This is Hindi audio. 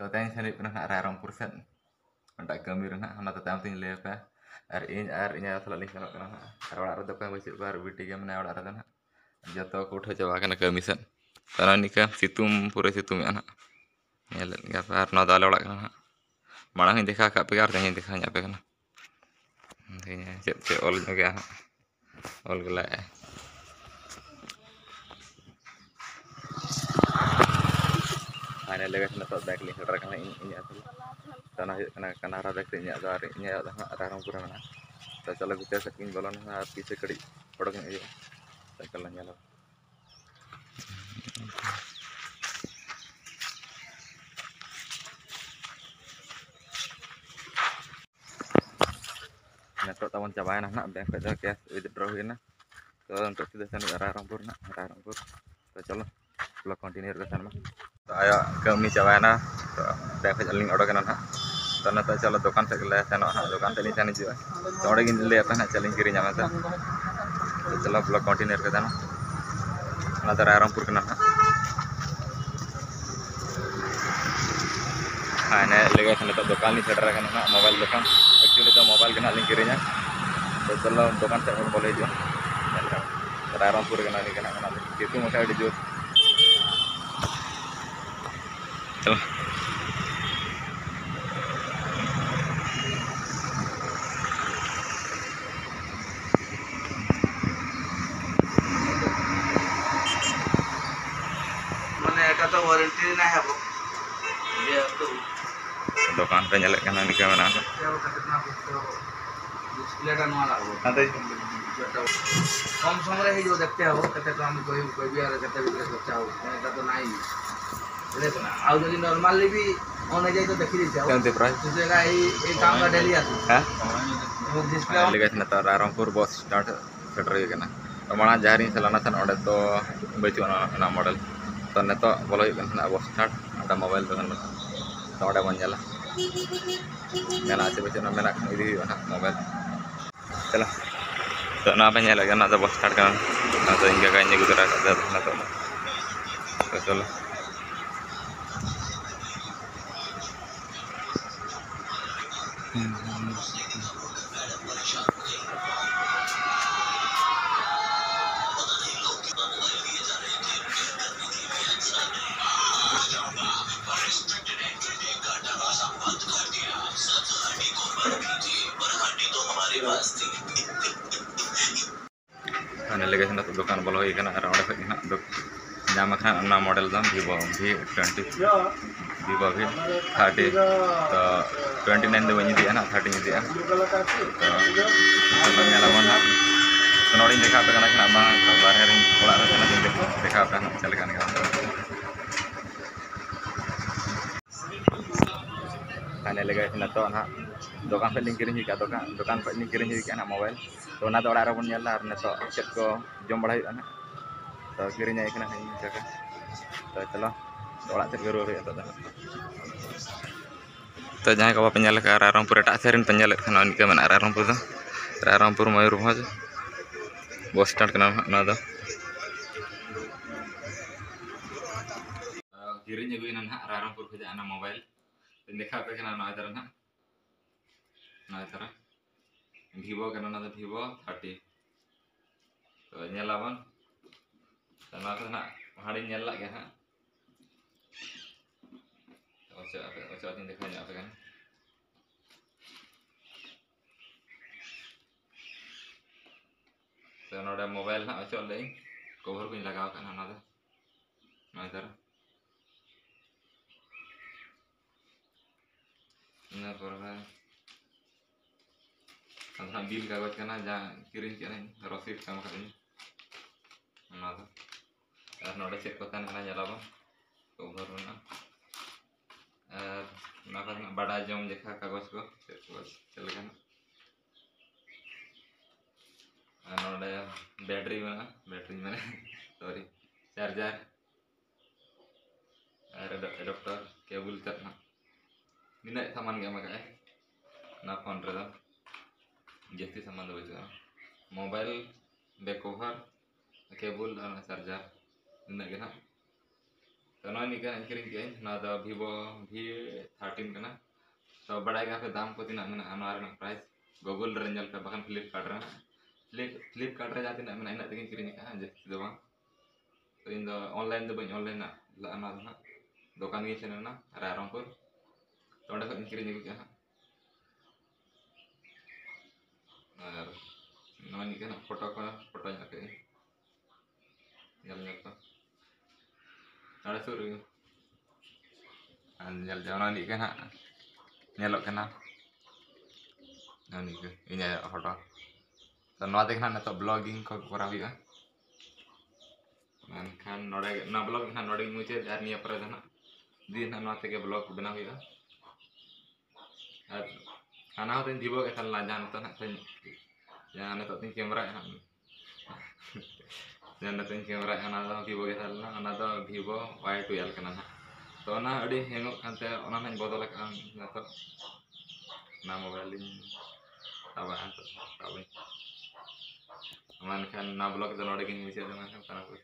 Tanya sini pernah nak rarong persen, kontak kami pernah, hana tetap tinggal apa, hari ini asal ni kalau pernah, orang orang tu kan masih baru video game mana orang orang tu, jatuh aku udah coba kan kami sen, karena ni kan situm pura situm ya nak, ni lihat ni apa, arna dalam orang kan, mana yang dekha kat pegar, yang dekha nyampe kan, ini cek all juga, all gelap. Ana lega sana tot back link ra kana ini asal tanah kana ra back ini ada hari ini ada rarang pura mana ta chala bita sakin bolon na पीछे कड़ी पड़क नहीं साइकिल ना nyala nah tot tawon cabain nak bank pada cash withdraw ini तो untuk sudah sana rarang pur तो चलो ब्लॉग कंटिन्यू कर sana तो आया कमी cabain ना तो bank link order kana ना तो ना तो चलो दुकान से ले sana दुकान से नहीं juga तो order gini ले apa ना चलें kiri nyama तो चलो ब्लॉग कंटिन्यू कर sana ना तो rarang pur kana Ana lega sana तो दुकान नहीं चढ़ रहा है ना मोबाइल दुकान एक्चुअली तो मोबाइल के ना लिंक करेंगे तो चलो दुकान से बोले जो रामपुर के ना नहीं करना ना कितु मसा अड़ी जो चलो मैंने एटा तो वारंटी ना है वो ये तो दुकान पे nyalek kan ni ke mana display का नवा लागो nanti कम समय ही जो देखते हो कते तो हम कोई भी आरे कते भी बच्चा हो एटा तो नहीं देखो ना आउ जदी नॉर्मली भी होने जाए तो देखी दी जाओ nanti price दूसरा ये काम का डेली आती ha वो डिस्प्ले lega sana तो रामपुर बस स्टार्ट सेटर हुई kana तो mana jahari selana san ode to baju na model तो ne to bolo kana bus start ada mobile dengan to ode mon jala mena ache bache na mena ini mobile चलो तो ना पे लगे ना तो बस स्टार्ट करना ना तो इनका कहीं गुजरा ना तो चलो Ana lega sana to dukan bolo hoy kana ara ode khaj na duk nyama khana na model dam Vivo V20 Vivo V30 to 29 do bani dia na 30 dia to nyala mon na sonori dekha pe kana kana bang kabar herin ola ra kana dekha pe na chale kana ana lega sana to na दुकान पे लिंक किरिंग का दुकान पे लिंक किरिंग का ना मोबाइल तो ना तो ओड़ा बन नेला ने तो चेक को जम बड़ा ना तो किरिंग आई कना हई जगह तो चलो ओड़ा से गरो रे तो जहां का पे नेल का रामपुर एटा सेरिन पे नेल खाना इनके मन रामपुर मयूरभंज बस स्टैंड कना ना दो किरिंग अगुइना ना रामपुर खजा ना मोबाइल देखा पे कना ना इधर ना तरह Vivo karena nanti Vivo 30 तो nyala bang karena tu nak hari nyala kan ha oca ini dekanya apa kan तो नोड़ा मोबाइल ना oca ले cover को लगाओ kan ना तो ना तरह ना पर अंधा बिल कागज करना जहाँ किरिंग करना रसीद काम करनी ना तो यार नोड़े चेक पता नहीं ना जलावा कवर में ना करना बड़ा जम देखा कागज को चल गया नोड़े बैटरी में सॉरी चार्जर एडाप्टर केबल करना निना सामान क्या मगा ना फोन रे जैसे सामान दो मोबाइल बैक कवर केबल और चार्जर निना के ना तो नॉय निकन किरिंग के ना द Vivo V13 kana तो बड़ा का पे दाम को तीना मेना अनार ना प्राइस गूगल रे नेल पे बखन फ्लिपकार्ट रे जाती ना मेना इना तकिन किरिंग का जे दो बा तो इन दो ऑनलाइन दो बन ऑनलाइन ना ला ना ना दुकान गे चेना ना रायरंगपुर तो अंडा को किरिंग के और नॉय निकन photo nya ke nyal ko ada suri nyal jalan ni kan nyelok kena ni ke ini foto dan nade kan na to blogging ko kora huya kan node na blog kan node muche dar ni apra dana din na nate ke blog bena huya ar ana hoten Vivo ke tal la jan to na ten jangan to tin kamera jangan to tin kamera ana to Vivo ke tal na ana to Vivo Y12 kana na तो ना अड़ी हेंगो खानते ओना नाñ बदल का ना तो ना मोबाइल तबा तो तबे मन खान ना ब्लॉग तो नोडे किन मुझे ना खाना को